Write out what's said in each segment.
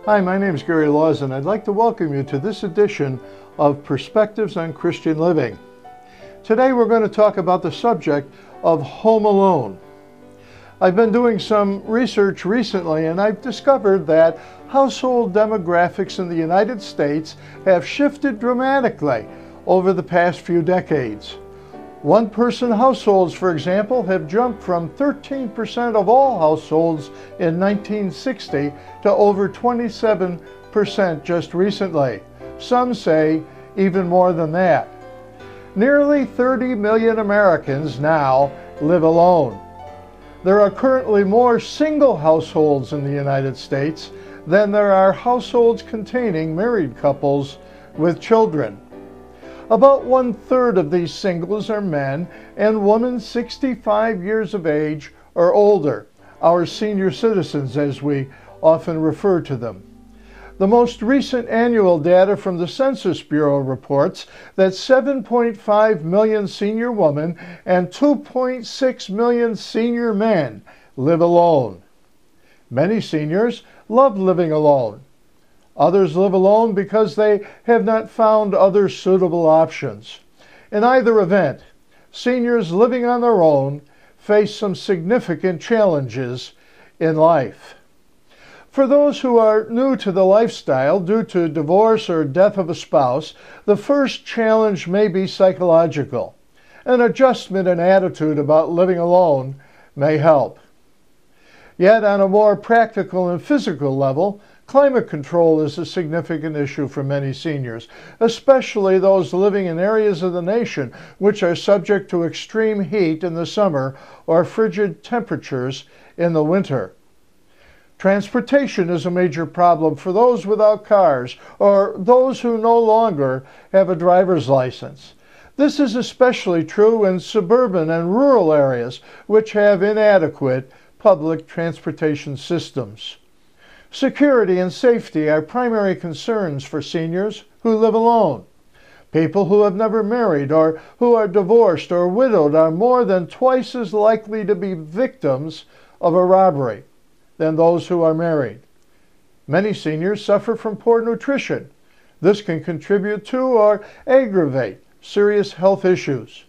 Hi, my name is Gary Laws, and I'd like to welcome you to this edition of Perspectives on Christian Living. Today we're going to talk about the subject of home alone. I've been doing some research recently, and I've discovered that household demographics in the United States have shifted dramatically over the past few decades. One-person households, for example, have jumped from 13% of all households in 1960 to over 27% just recently. Some say even more than that. Nearly 30 million Americans now live alone. There are currently more single households in the United States than there are households containing married couples with children. About 1/3 of these singles are men and women 65 years of age or older, our senior citizens as we often refer to them. The most recent annual data from the Census Bureau reports that 7.5 million senior women and 2.6 million senior men live alone. Many seniors love living alone. Others live alone because they have not found other suitable options. In either event, seniors living on their own face some significant challenges in life. For those who are new to the lifestyle due to divorce or death of a spouse, the first challenge may be psychological. An adjustment in attitude about living alone may help. Yet on a more practical and physical level, climate control is a significant issue for many seniors, especially those living in areas of the nation which are subject to extreme heat in the summer or frigid temperatures in the winter. Transportation is a major problem for those without cars or those who no longer have a driver's license. This is especially true in suburban and rural areas which have inadequate public transportation systems. Security and safety are primary concerns for seniors who live alone. People who have never married or who are divorced or widowed are more than twice as likely to be victims of a robbery than those who are married. Many seniors suffer from poor nutrition. This can contribute to or aggravate serious health issues.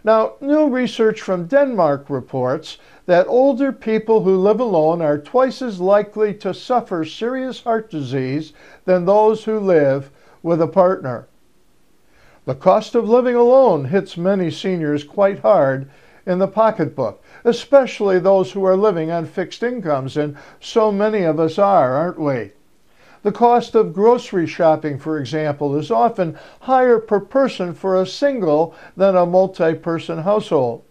Now, new research from Denmark reports that older people who live alone are twice as likely to suffer serious heart disease than those who live with a partner. The cost of living alone hits many seniors quite hard in the pocketbook, especially those who are living on fixed incomes, and so many of us are, aren't we? The cost of grocery shopping, for example, is often higher per person for a single than a multi-person household.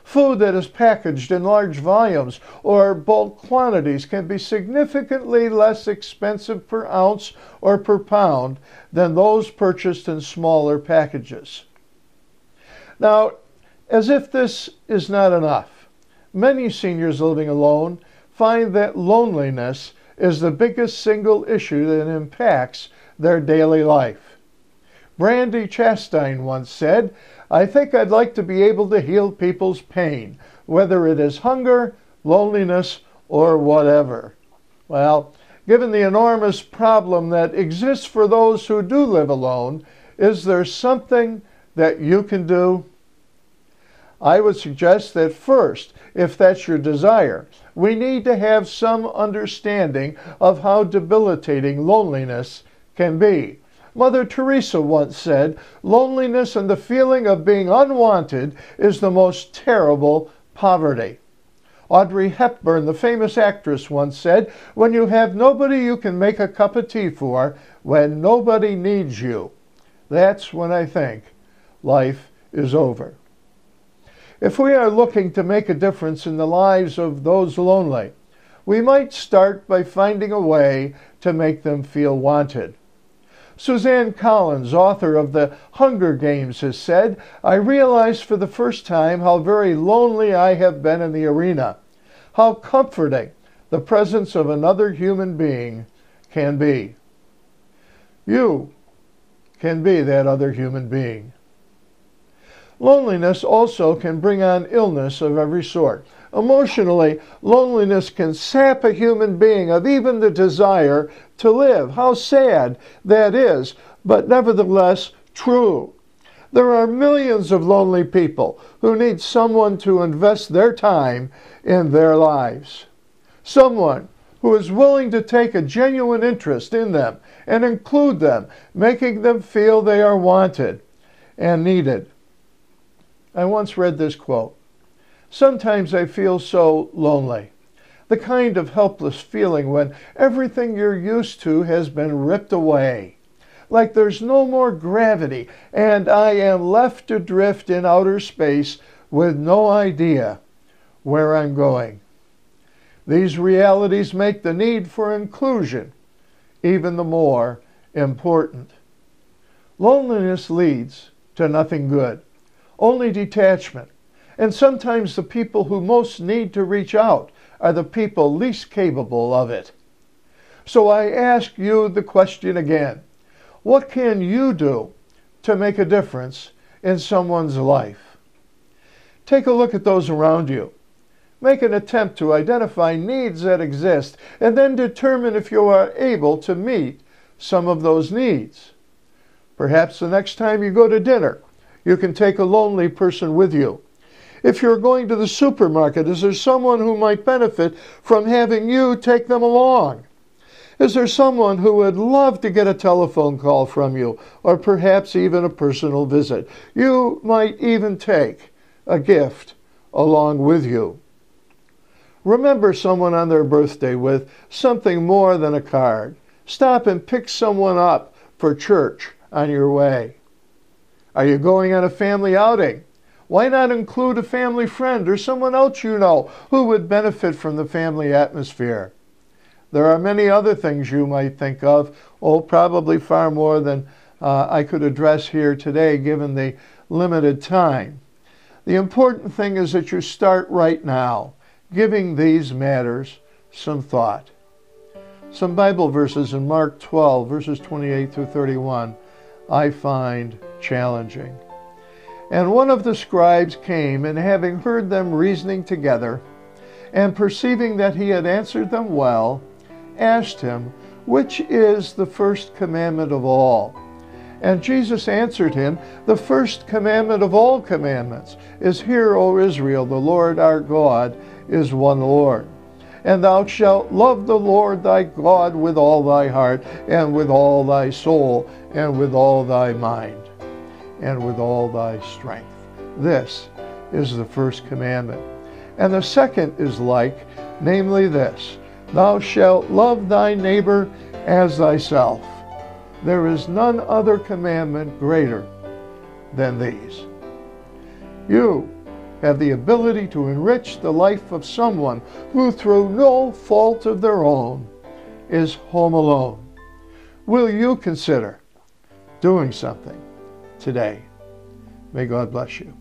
Food that is packaged in large volumes or bulk quantities can be significantly less expensive per ounce or per pound than those purchased in smaller packages. Now, as if this is not enough, many seniors living alone find that loneliness is the biggest single issue that impacts their daily life. Brandy Chastain once said, "I think I'd like to be able to heal people's pain, whether it is hunger, loneliness, or whatever." Well, given the enormous problem that exists for those who do live alone, is there something that you can do? I would suggest that first, if that's your desire, we need to have some understanding of how debilitating loneliness can be. Mother Teresa once said, "Loneliness and the feeling of being unwanted is the most terrible poverty." Audrey Hepburn, the famous actress, once said, "When you have nobody you can make a cup of tea for, when nobody needs you, that's when I think life is over." If we are looking to make a difference in the lives of those lonely, we might start by finding a way to make them feel wanted. Suzanne Collins, author of The Hunger Games, has said, "I realized for the first time how very lonely I have been in the arena, how comforting the presence of another human being can be." You can be that other human being. Loneliness also can bring on illness of every sort. Emotionally, loneliness can sap a human being of even the desire to live. How sad that is, but nevertheless true. There are millions of lonely people who need someone to invest their time in their lives. Someone who is willing to take a genuine interest in them and include them, making them feel they are wanted and needed. I once read this quote, "Sometimes I feel so lonely. The kind of helpless feeling when everything you're used to has been ripped away. Like there's no more gravity and I am left to drift in outer space with no idea where I'm going." These realities make the need for inclusion even the more important. Loneliness leads to nothing good, only detachment. And sometimes the people who most need to reach out are the people least capable of it. So I ask you the question again. What can you do to make a difference in someone's life? Take a look at those around you. Make an attempt to identify needs that exist and then determine if you are able to meet some of those needs. Perhaps the next time you go to dinner, you can take a lonely person with you. If you're going to the supermarket, is there someone who might benefit from having you take them along? Is there someone who would love to get a telephone call from you, or perhaps even a personal visit? You might even take a gift along with you. Remember someone on their birthday with something more than a card. Stop and pick someone up for church on your way. Are you going on a family outing? Why not include a family friend or someone else you know who would benefit from the family atmosphere? There are many other things you might think of, probably far more than I could address here today given the limited time. The important thing is that you start right now, giving these matters some thought. Some Bible verses in Mark 12, verses 28 through 31, I find challenging. "And one of the scribes came, and having heard them reasoning together, and perceiving that he had answered them well, asked him, 'Which is the first commandment of all?' And Jesus answered him, 'The first commandment of all commandments is, Hear, O Israel, the Lord our God is one Lord. And thou shalt love the Lord thy God with all thy heart, and with all thy soul, and with all thy mind, and with all thy strength.' This is the first commandment. And the second is like, namely this, Thou shalt love thy neighbor as thyself. There is none other commandment greater than these." You have the ability to enrich the life of someone who, through no fault of their own, is home alone. Will you consider doing something today? May God bless you.